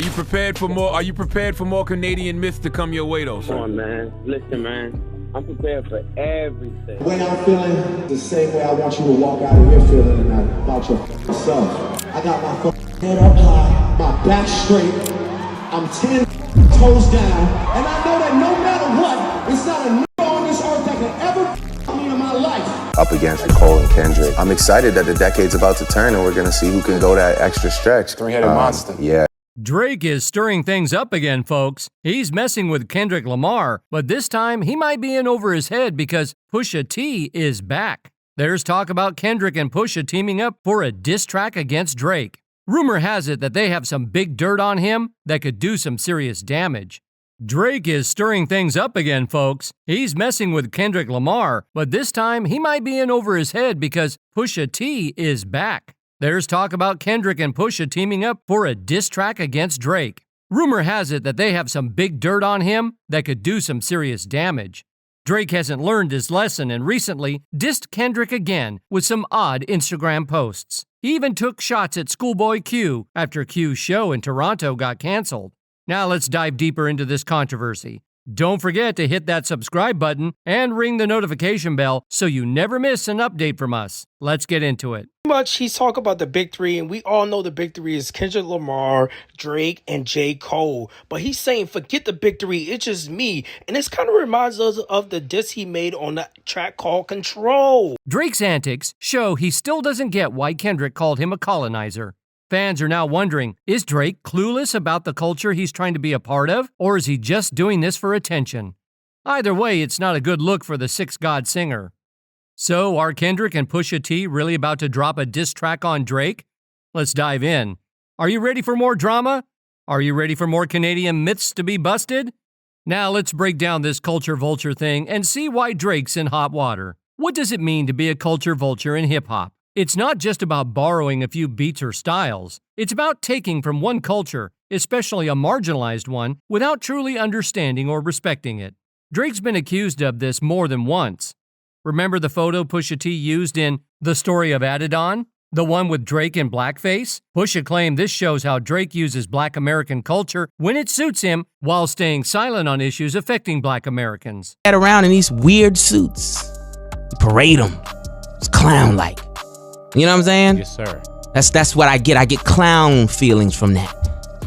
Are you prepared for more? Are you prepared for more Canadian myths to come your way, though, sir? Come on, man. Listen, man. I'm prepared for everything. The way I'm feeling, the same way I want you to walk out of here feeling tonight about yourself. I got my head up high, my back straight. I'm 10 toes down, and I know that no matter what, it's not a nigga on this earth that can ever me in my life. Up against Cole and Kendrick. I'm excited that the decade's about to turn and we're gonna see who can go that extra stretch. Three-headed monster. Yeah. Drake is stirring things up again, folks. He's messing with Kendrick Lamar, but this time he might be in over his head because Pusha T is back. There's talk about Kendrick and Pusha teaming up for a diss track against Drake. Rumor has it that they have some big dirt on him that could do some serious damage. Drake is stirring things up again, folks. He's messing with Kendrick Lamar, but this time he might be in over his head because Pusha T is back. There's talk about Kendrick and Pusha teaming up for a diss track against Drake. Rumor has it that they have some big dirt on him that could do some serious damage. Drake hasn't learned his lesson and recently dissed Kendrick again with some odd Instagram posts. He even took shots at Schoolboy Q after Q's show in Toronto got canceled. Now let's dive deeper into this controversy. Don't forget to hit that subscribe button and ring the notification bell so you never miss an update from us. Let's get into it. Much he's talking about the big three, and we all know the big three is Kendrick Lamar, Drake, and J. Cole. But he's saying, forget the big three, it's just me. And this kind of reminds us of the diss he made on the track called Control. Drake's antics show he still doesn't get why Kendrick called him a colonizer. Fans are now wondering, is Drake clueless about the culture he's trying to be a part of, or is he just doing this for attention? Either way, it's not a good look for the Six God singer. So, are Kendrick and Pusha T really about to drop a diss track on Drake? Let's dive in. Are you ready for more drama? Are you ready for more Canadian myths to be busted? Now let's break down this culture vulture thing and see why Drake's in hot water. What does it mean to be a culture vulture in hip-hop? It's not just about borrowing a few beats or styles. It's about taking from one culture, especially a marginalized one, without truly understanding or respecting it. Drake's been accused of this more than once. Remember the photo Pusha T used in The Story of Adidon? The one with Drake in blackface? Pusha claimed this shows how Drake uses Black American culture when it suits him while staying silent on issues affecting Black Americans. Around in these weird suits. Parade them. It's clown-like. You know what I'm saying? Yes, sir. That's what I get. I get clown feelings from that.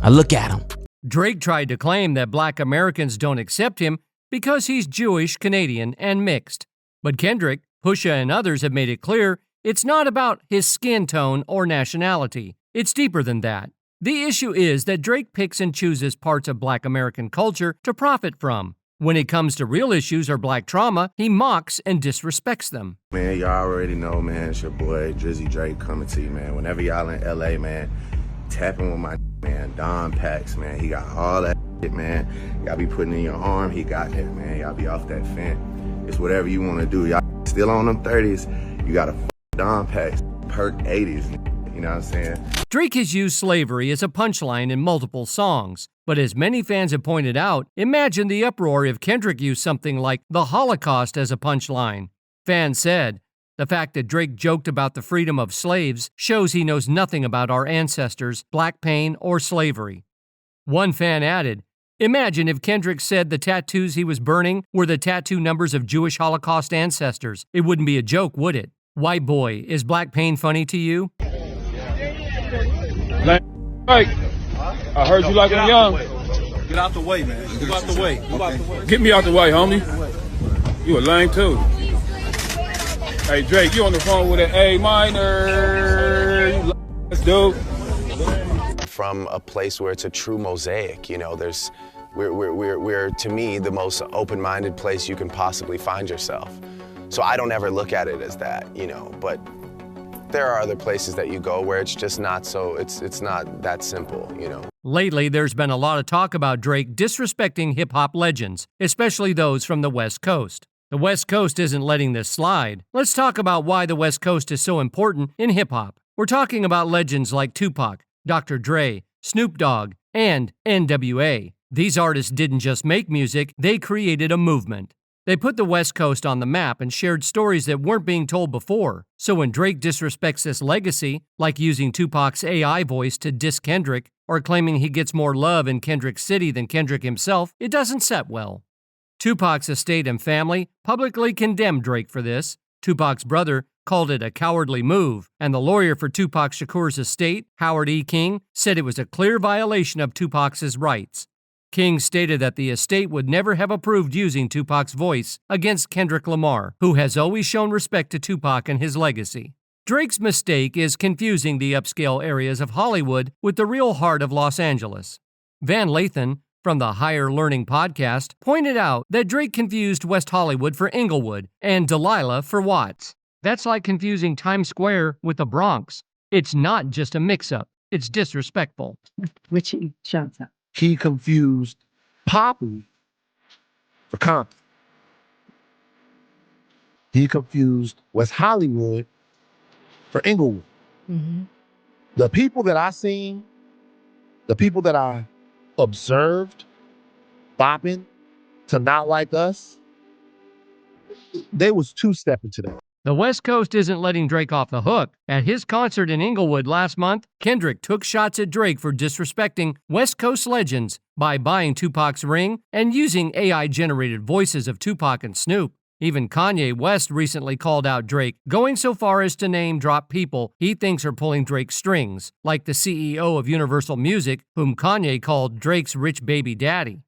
I look at him. Drake tried to claim that Black Americans don't accept him because he's Jewish, Canadian, and mixed. But Kendrick, Pusha, and others have made it clear it's not about his skin tone or nationality. It's deeper than that. The issue is that Drake picks and chooses parts of Black American culture to profit from. When it comes to real issues or Black trauma, he mocks and disrespects them. Man, y'all already know, man, it's your boy Drizzy Drake coming to you, man. Whenever y'all in LA, man, tapping with my man, Don Pax, man. He got all that shit, man. Y'all be putting in your arm, he got that, man. Y'all be off that fence. It's whatever you want to do. Y'all still on them 30s, you got a Don Pax, perk 80s, you know what I'm saying? Drake has used slavery as a punchline in multiple songs. But as many fans have pointed out, imagine the uproar if Kendrick used something like the Holocaust as a punchline. Fans said, the fact that Drake joked about the freedom of slaves shows he knows nothing about our ancestors, Black pain, or slavery. One fan added, imagine if Kendrick said the tattoos he was burning were the tattoo numbers of Jewish Holocaust ancestors. It wouldn't be a joke, would it? White boy, is Black pain funny to you? Right. I heard you like them young. Get out the way, man. Get out the way. Get out the way. Get me out the way, homie. You a lame too. Hey Drake, you on the phone with an A minor. Let's do. From a place where it's a true mosaic, you know, we're to me the most open-minded place you can possibly find yourself. So I don't ever look at it as that, you know, but there are other places that you go where it's just not so, it's not that simple, you know. Lately, there's been a lot of talk about Drake disrespecting hip-hop legends, especially those from the West Coast. The West Coast isn't letting this slide. Let's talk about why the West Coast is so important in hip-hop. We're talking about legends like Tupac, Dr. Dre, Snoop Dogg, and NWA. These artists didn't just make music, they created a movement. They put the West Coast on the map and shared stories that weren't being told before. So when Drake disrespects this legacy, like using Tupac's AI voice to diss Kendrick, or claiming he gets more love in Kendrick's city than Kendrick himself, it doesn't set well. Tupac's estate and family publicly condemned Drake for this. Tupac's brother called it a cowardly move, and the lawyer for Tupac Shakur's estate, Howard E. King, said it was a clear violation of Tupac's rights. King stated that the estate would never have approved using Tupac's voice against Kendrick Lamar, who has always shown respect to Tupac and his legacy. Drake's mistake is confusing the upscale areas of Hollywood with the real heart of Los Angeles. Van Lathan, from the Higher Learning podcast, pointed out that Drake confused West Hollywood for Inglewood and Delilah for Watts. That's like confusing Times Square with the Bronx. It's not just a mix-up, it's disrespectful. Which he shouts out. He confused Poppy for Compton. He confused West Hollywood for Inglewood. Mm-hmm. The people that I seen, the people that I observed bopping to Not Like Us, they was two-stepping to that. The West Coast isn't letting Drake off the hook. At his concert in Inglewood last month, Kendrick took shots at Drake for disrespecting West Coast legends by buying Tupac's ring and using AI-generated voices of Tupac and Snoop. Even Kanye West recently called out Drake, going so far as to name-drop people he thinks are pulling Drake's strings, like the CEO of Universal Music, whom Kanye called Drake's rich baby daddy.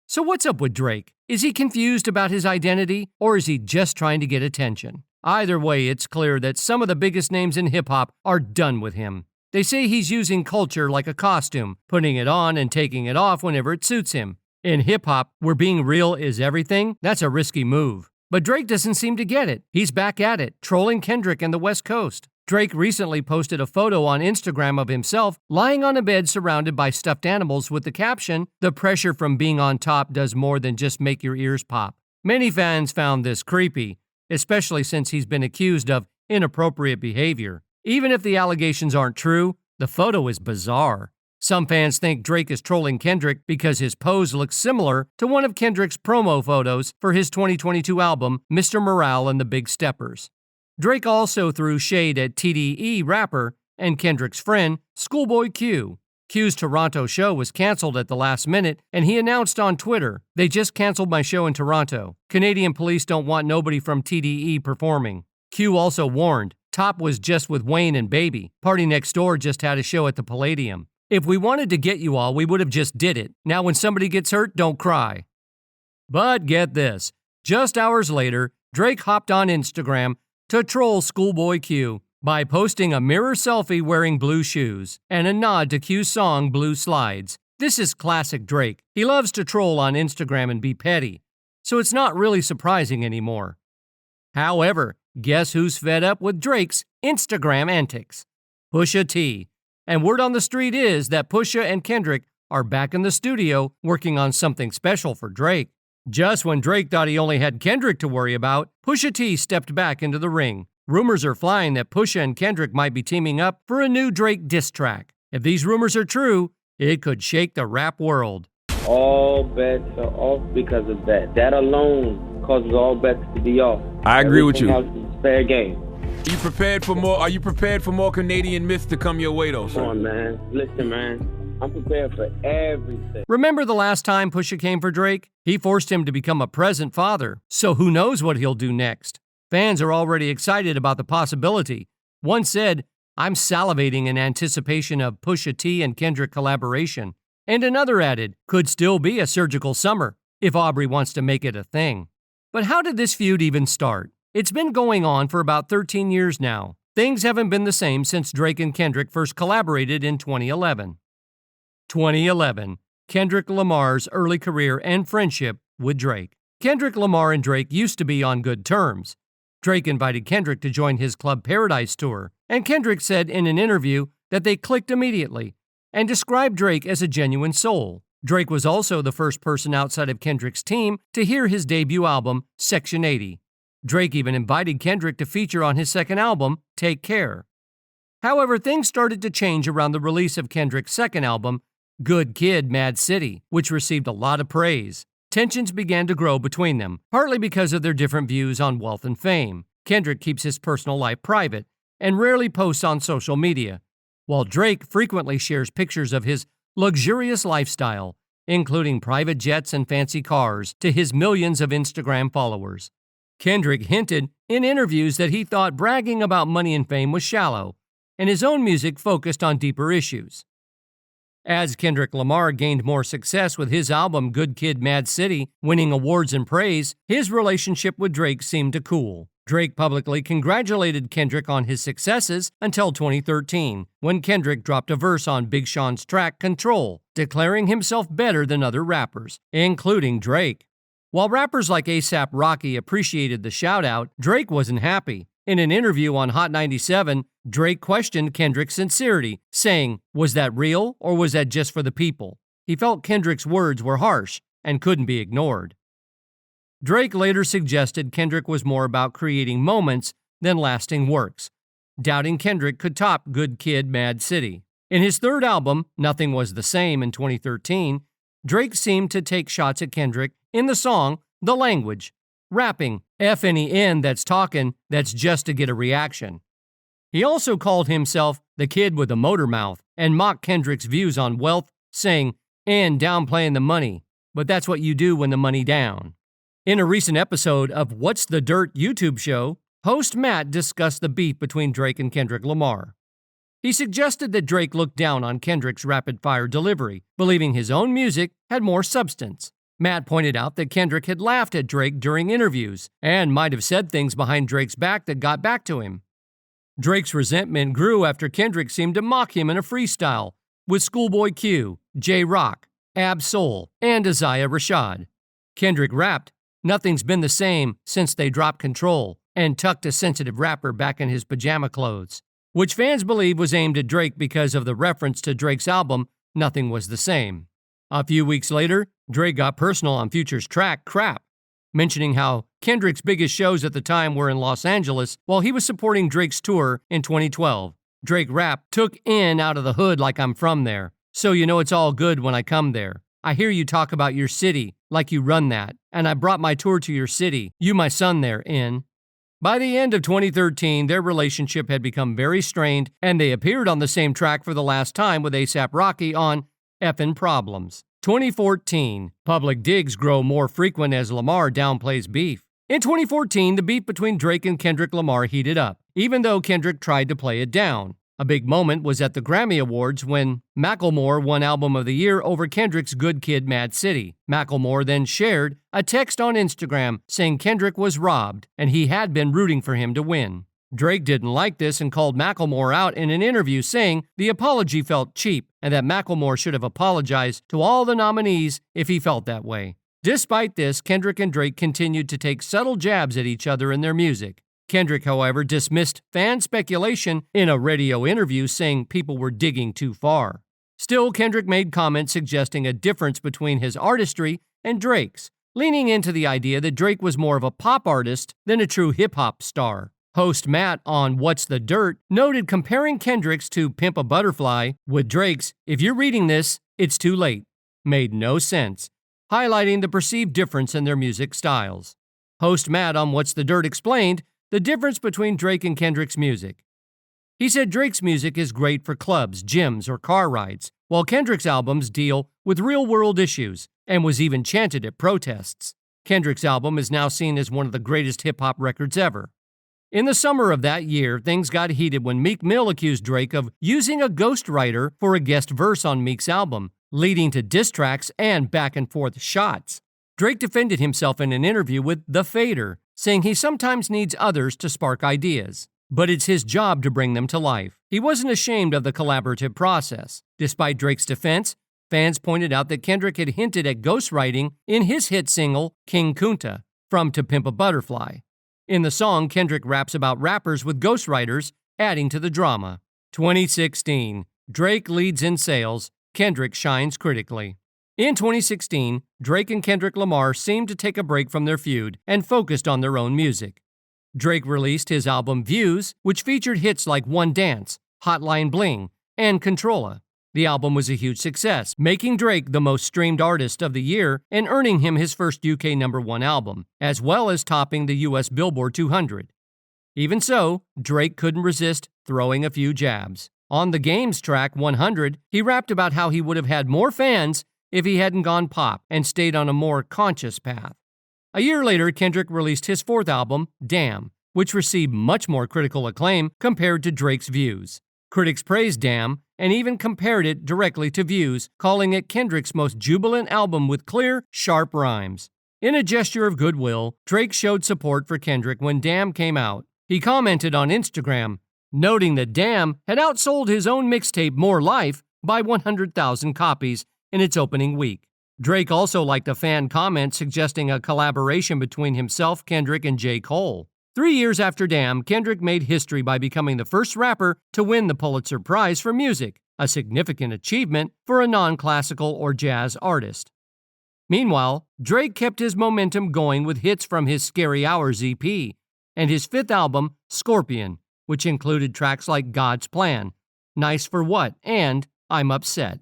So what's up with Drake? Is he confused about his identity, or is he just trying to get attention? Either way, it's clear that some of the biggest names in hip-hop are done with him. They say he's using culture like a costume, putting it on and taking it off whenever it suits him. In hip-hop, where being real is everything, that's a risky move. But Drake doesn't seem to get it. He's back at it, trolling Kendrick and the West Coast. Drake recently posted a photo on Instagram of himself lying on a bed surrounded by stuffed animals with the caption, "The pressure from being on top does more than just make your ears pop." Many fans found this creepy, especially since he's been accused of inappropriate behavior. Even if the allegations aren't true, the photo is bizarre. Some fans think Drake is trolling Kendrick because his pose looks similar to one of Kendrick's promo photos for his 2022 album, Mr. Morale and the Big Steppers. Drake also threw shade at TDE rapper and Kendrick's friend, Schoolboy Q. Q's Toronto show was canceled at the last minute, and he announced on Twitter, "They just canceled my show in Toronto. Canadian police don't want nobody from TDE performing." Q also warned, "Top was just with Wayne and Baby. Party Next Door just had a show at the Palladium. If we wanted to get you all, we would have just did it. Now when somebody gets hurt, don't cry." But get this, just hours later, Drake hopped on Instagram to troll Schoolboy Q by posting a mirror selfie wearing blue shoes and a nod to Q's song Blue Slides. This is classic Drake. He loves to troll on Instagram and be petty, so it's not really surprising anymore. However, guess who's fed up with Drake's Instagram antics? Pusha T. And word on the street is that Pusha and Kendrick are back in the studio working on something special for Drake. Just when Drake thought he only had Kendrick to worry about, Pusha T stepped back into the ring. Rumors are flying that Pusha and Kendrick might be teaming up for a new Drake diss track. If these rumors are true, it could shake the rap world. All bets are off because of that. That alone causes all bets to be off. I agree with you. Everything else is fair game. Are you prepared for more? Are you prepared for more Canadian myths to come your way, though, sir? Come on, man. Listen, man. I'm prepared for everything. Remember the last time Pusha came for Drake? He forced him to become a present father, so who knows what he'll do next? Fans are already excited about the possibility. One said, "I'm salivating in anticipation of Pusha T and Kendrick collaboration." And another added, "Could still be a surgical summer, if Aubrey wants to make it a thing." But how did this feud even start? It's been going on for about 13 years now. Things haven't been the same since Drake and Kendrick first collaborated in 2011. 2011, Kendrick Lamar's early career and friendship with Drake. Kendrick Lamar and Drake used to be on good terms. Drake invited Kendrick to join his Club Paradise tour, and Kendrick said in an interview that they clicked immediately and described Drake as a genuine soul. Drake was also the first person outside of Kendrick's team to hear his debut album, Section 80. Drake even invited Kendrick to feature on his second album, Take Care. However, things started to change around the release of Kendrick's second album, Good Kid, Mad City, which received a lot of praise. Tensions began to grow between them, partly because of their different views on wealth and fame. Kendrick keeps his personal life private and rarely posts on social media, while Drake frequently shares pictures of his luxurious lifestyle, including private jets and fancy cars, to his millions of Instagram followers. Kendrick hinted in interviews that he thought bragging about money and fame was shallow, and his own music focused on deeper issues. As Kendrick Lamar gained more success with his album Good Kid, Mad City, winning awards and praise, his relationship with Drake seemed to cool. Drake publicly congratulated Kendrick on his successes until 2013, when Kendrick dropped a verse on Big Sean's track Control, declaring himself better than other rappers, including Drake. While rappers like A$AP Rocky appreciated the shout-out, Drake wasn't happy. In an interview on Hot 97, Drake questioned Kendrick's sincerity, saying, "Was that real, or was that just for the people?" He felt Kendrick's words were harsh and couldn't be ignored. Drake later suggested Kendrick was more about creating moments than lasting works, doubting Kendrick could top Good Kid, Mad City. In his third album, Nothing Was the Same in 2013, Drake seemed to take shots at Kendrick in the song The Language, rapping, "F any N that's talking, that's just to get a reaction." He also called himself the kid with a motor mouth and mocked Kendrick's views on wealth, saying, "And downplaying the money, but that's what you do when the money down." In a recent episode of What's the Dirt YouTube show, host Matt discussed the beef between Drake and Kendrick Lamar. He suggested that Drake looked down on Kendrick's rapid-fire delivery, believing his own music had more substance. Matt pointed out that Kendrick had laughed at Drake during interviews and might have said things behind Drake's back that got back to him. Drake's resentment grew after Kendrick seemed to mock him in a freestyle with Schoolboy Q, J-Rock, Ab Soul, and Isaiah Rashad. Kendrick rapped, "Nothing's been the same since they dropped Control," and tucked a sensitive rapper back in his pajama clothes, which fans believe was aimed at Drake because of the reference to Drake's album, Nothing Was the Same. A few weeks later, Drake got personal on Future's track, Crap, mentioning how Kendrick's biggest shows at the time were in Los Angeles while he was supporting Drake's tour in 2012. Drake rapped, "Took in out of the hood like I'm from there, so you know it's all good when I come there. I hear you talk about your city like you run that, and I brought my tour to your city, you my son there, in." By the end of 2013, their relationship had become very strained, and they appeared on the same track for the last time with A$AP Rocky on Effin' Problems. 2014, public digs grow more frequent as Lamar downplays beef. In 2014, the beef between Drake and Kendrick Lamar heated up, even though Kendrick tried to play it down. A big moment was at the Grammy Awards when Macklemore won Album of the Year over Kendrick's Good Kid, Mad City. Macklemore then shared a text on Instagram saying Kendrick was robbed and he had been rooting for him to win. Drake didn't like this and called Macklemore out in an interview, saying the apology felt cheap and that Macklemore should have apologized to all the nominees if he felt that way. Despite this, Kendrick and Drake continued to take subtle jabs at each other in their music. Kendrick, however, dismissed fan speculation in a radio interview, saying people were digging too far. Still, Kendrick made comments suggesting a difference between his artistry and Drake's, leaning into the idea that Drake was more of a pop artist than a true hip-hop star. Host Matt on What's the Dirt noted comparing Kendrick's to Pimp a Butterfly with Drake's "If you're reading this, it's too late" made no sense, highlighting the perceived difference in their music styles. Host Matt on What's the Dirt explained the difference between Drake and Kendrick's music. He said Drake's music is great for clubs, gyms, or car rides, while Kendrick's albums deal with real-world issues and was even chanted at protests. Kendrick's album is now seen as one of the greatest hip-hop records ever. In the summer of that year, things got heated when Meek Mill accused Drake of using a ghostwriter for a guest verse on Meek's album, leading to diss tracks and back-and-forth shots. Drake defended himself in an interview with The Fader, saying he sometimes needs others to spark ideas, but it's his job to bring them to life. He wasn't ashamed of the collaborative process. Despite Drake's defense, fans pointed out that Kendrick had hinted at ghostwriting in his hit single, King Kunta, from To Pimp a Butterfly. In the song, Kendrick raps about rappers with ghostwriters, adding to the drama. 2016, Drake leads in sales, Kendrick shines critically. In 2016, Drake and Kendrick Lamar seemed to take a break from their feud and focused on their own music. Drake released his album Views, which featured hits like One Dance, Hotline Bling, and Controlla. The album was a huge success, making Drake the most streamed artist of the year and earning him his first UK #1 album, as well as topping the US Billboard 200. Even so, Drake couldn't resist throwing a few jabs. On the Game's track 100, he rapped about how he would have had more fans if he hadn't gone pop and stayed on a more conscious path. A year later, Kendrick released his fourth album, Damn, which received much more critical acclaim compared to Drake's Views. Critics praised Damn and even compared it directly to Views, calling it Kendrick's most jubilant album with clear, sharp rhymes. In a gesture of goodwill, Drake showed support for Kendrick when Damn came out. He commented on Instagram, noting that Damn had outsold his own mixtape More Life by 100,000 copies in its opening week. Drake also liked a fan comment suggesting a collaboration between himself, Kendrick, and J. Cole. 3 years after Damn, Kendrick made history by becoming the first rapper to win the Pulitzer Prize for music, a significant achievement for a non-classical or jazz artist. Meanwhile, Drake kept his momentum going with hits from his Scary Hours EP and his fifth album, Scorpion, which included tracks like God's Plan, Nice for What, and I'm Upset.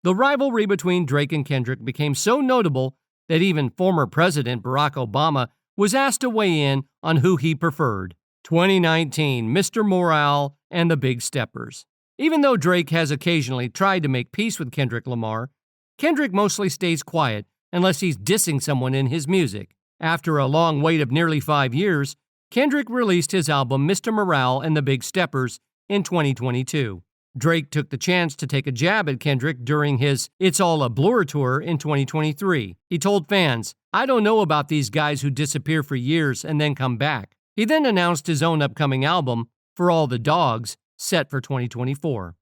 The rivalry between Drake and Kendrick became so notable that even former President Barack Obama was asked to weigh in on who he preferred. 2019, Mr. Morale and the Big Steppers. Even though Drake has occasionally tried to make peace with Kendrick Lamar, Kendrick mostly stays quiet unless he's dissing someone in his music. After a long wait of nearly 5 years, Kendrick released his album Mr. Morale and the Big Steppers in 2022. Drake took the chance to take a jab at Kendrick during his It's All a Blur tour in 2023. He told fans, "I don't know about these guys who disappear for years and then come back." He then announced his own upcoming album, For All the Dogs, set for 2024.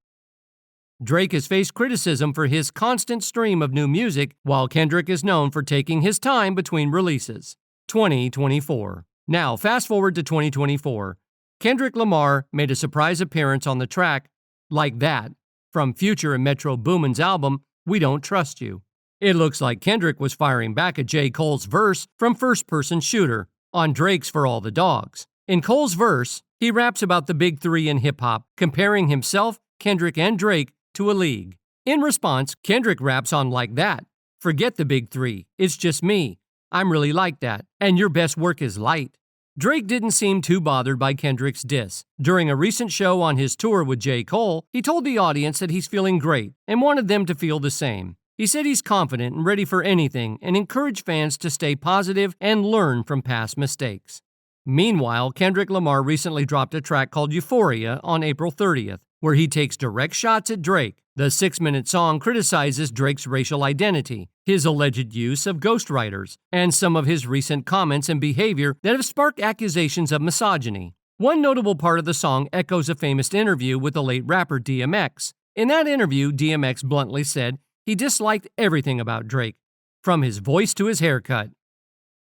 Drake has faced criticism for his constant stream of new music, while Kendrick is known for taking his time between releases. 2024. Now, fast forward to 2024. Kendrick Lamar made a surprise appearance on the track Like That from Future and Metro Boomin's album, We Don't Trust You. It looks like Kendrick was firing back at J. Cole's verse from First Person Shooter on Drake's For All the Dogs. In Cole's verse, he raps about the big three in hip-hop, comparing himself, Kendrick, and Drake to a league. In response, Kendrick raps on Like That. Forget the big three, it's just me. I'm really like that, and your best work is light. Drake didn't seem too bothered by Kendrick's diss. During a recent show on his tour with J. Cole, he told the audience that he's feeling great and wanted them to feel the same. He said he's confident and ready for anything and encouraged fans to stay positive and learn from past mistakes. Meanwhile, Kendrick Lamar recently dropped a track called Euphoria on April 30th, where he takes direct shots at Drake. The 6-minute song criticizes Drake's racial identity, his alleged use of ghostwriters, and some of his recent comments and behavior that have sparked accusations of misogyny. One notable part of the song echoes a famous interview with the late rapper DMX. In that interview, DMX bluntly said he disliked everything about Drake, from his voice to his haircut.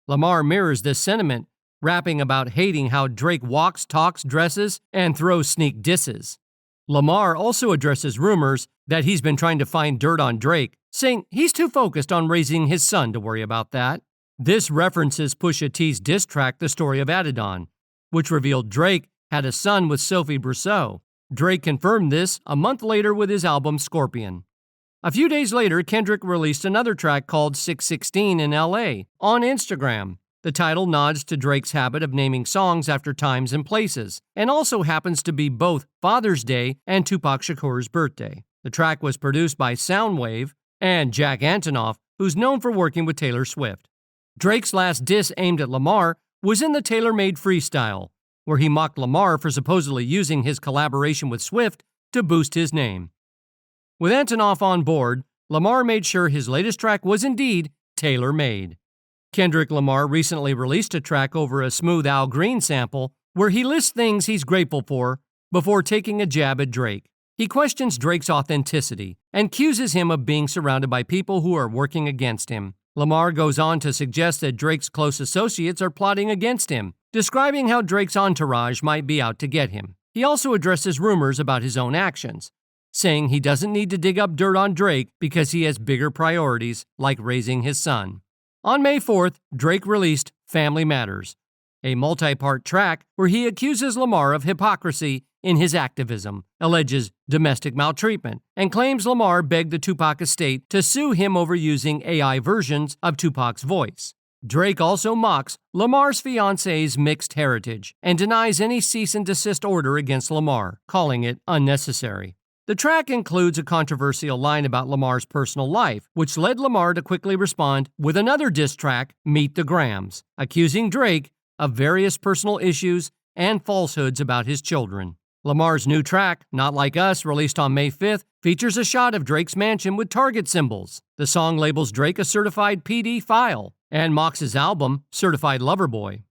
Lamar mirrors this sentiment, rapping about hating how Drake walks, talks, dresses, and throws sneak disses. Lamar also addresses rumors that he's been trying to find dirt on Drake, saying he's too focused on raising his son to worry about that. This references Pusha T's diss track The Story of Adidon, which revealed Drake had a son with Sophie Brousseau. Drake confirmed this a month later with his album Scorpion. A few days later, Kendrick released another track called 616 in LA on Instagram. The title nods to Drake's habit of naming songs after times and places, and also happens to be both Father's Day and Tupac Shakur's birthday. The track was produced by Soundwave and Jack Antonoff, who's known for working with Taylor Swift. Drake's last diss aimed at Lamar was in the tailor-made freestyle, where he mocked Lamar for supposedly using his collaboration with Swift to boost his name. With Antonoff on board, Lamar made sure his latest track was indeed tailor-made. Kendrick Lamar recently released a track over a Smooth Al Green sample where he lists things he's grateful for before taking a jab at Drake. He questions Drake's authenticity and accuses him of being surrounded by people who are working against him. Lamar goes on to suggest that Drake's close associates are plotting against him, describing how Drake's entourage might be out to get him. He also addresses rumors about his own actions, saying he doesn't need to dig up dirt on Drake because he has bigger priorities like raising his son. On May 4th, Drake released Family Matters, a multi-part track where he accuses Lamar of hypocrisy in his activism, alleges domestic maltreatment, and claims Lamar begged the Tupac estate to sue him over using AI versions of Tupac's voice. Drake also mocks Lamar's fiance's mixed heritage and denies any cease and desist order against Lamar, calling it unnecessary. The track includes a controversial line about Lamar's personal life, which led Lamar to quickly respond with another diss track, Meet the Grams, accusing Drake of various personal issues and falsehoods about his children. Lamar's new track, Not Like Us, released on May 5th, features a shot of Drake's mansion with target symbols. The song labels Drake a certified PD file and mocks his album, Certified Lover Boy.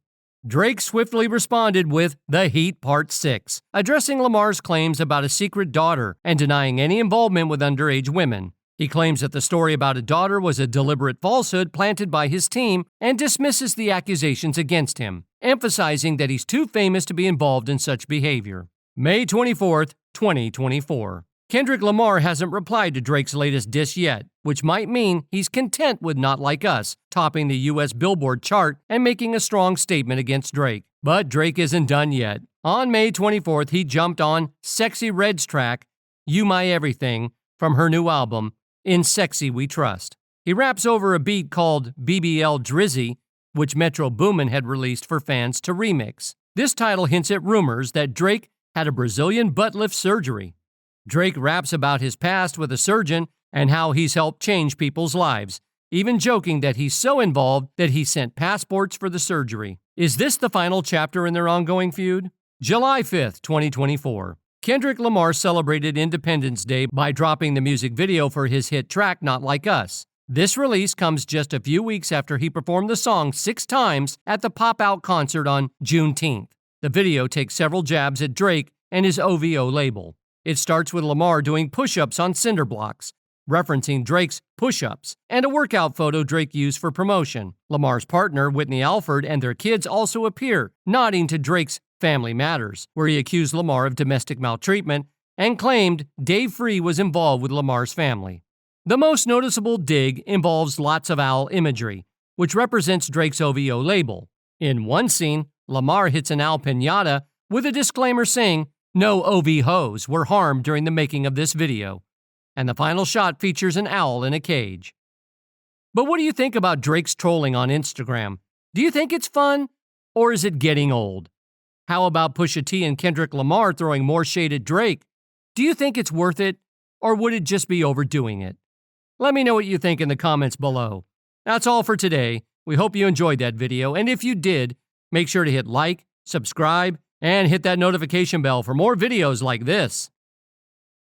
Drake swiftly responded with The Heat Part 6, addressing Lamar's claims about a secret daughter and denying any involvement with underage women. He claims that the story about a daughter was a deliberate falsehood planted by his team and dismisses the accusations against him, emphasizing that he's too famous to be involved in such behavior. May 24th, 2024. Kendrick Lamar hasn't replied to Drake's latest diss yet, which might mean he's content with Not Like Us, topping the US Billboard chart and making a strong statement against Drake. But Drake isn't done yet. On May 24th, he jumped on Sexy Red's track, You My Everything, from her new album, In Sexy We Trust. He raps over a beat called BBL Drizzy, which Metro Boomin had released for fans to remix. This title hints at rumors that Drake had a Brazilian butt lift surgery. Drake raps about his past with a surgeon and how he's helped change people's lives, even joking that he's so involved that he sent passports for the surgery. Is this the final chapter in their ongoing feud? July 5th, 2024. Kendrick Lamar celebrated Independence Day by dropping the music video for his hit track Not Like Us. This release comes just a few weeks after he performed the song 6 times at the Pop Out concert on Juneteenth. The video takes several jabs at Drake and his OVO label. It starts with Lamar doing push-ups on cinder blocks, referencing Drake's push-ups, and a workout photo Drake used for promotion. Lamar's partner, Whitney Alford, and their kids also appear, nodding to Drake's Family Matters, where he accused Lamar of domestic maltreatment and claimed Dave Free was involved with Lamar's family. The most noticeable dig involves lots of owl imagery, which represents Drake's OVO label. In one scene, Lamar hits an owl piñata with a disclaimer saying, No OV hoes were harmed during the making of this video. And the final shot features an owl in a cage. But what do you think about Drake's trolling on Instagram? Do you think it's fun, or is it getting old? How about Pusha T and Kendrick Lamar throwing more shade at Drake? Do you think it's worth it, or would it just be overdoing it? Let me know what you think in the comments below. That's all for today. We hope you enjoyed that video, and if you did, make sure to hit like, subscribe, and hit that notification bell for more videos like this.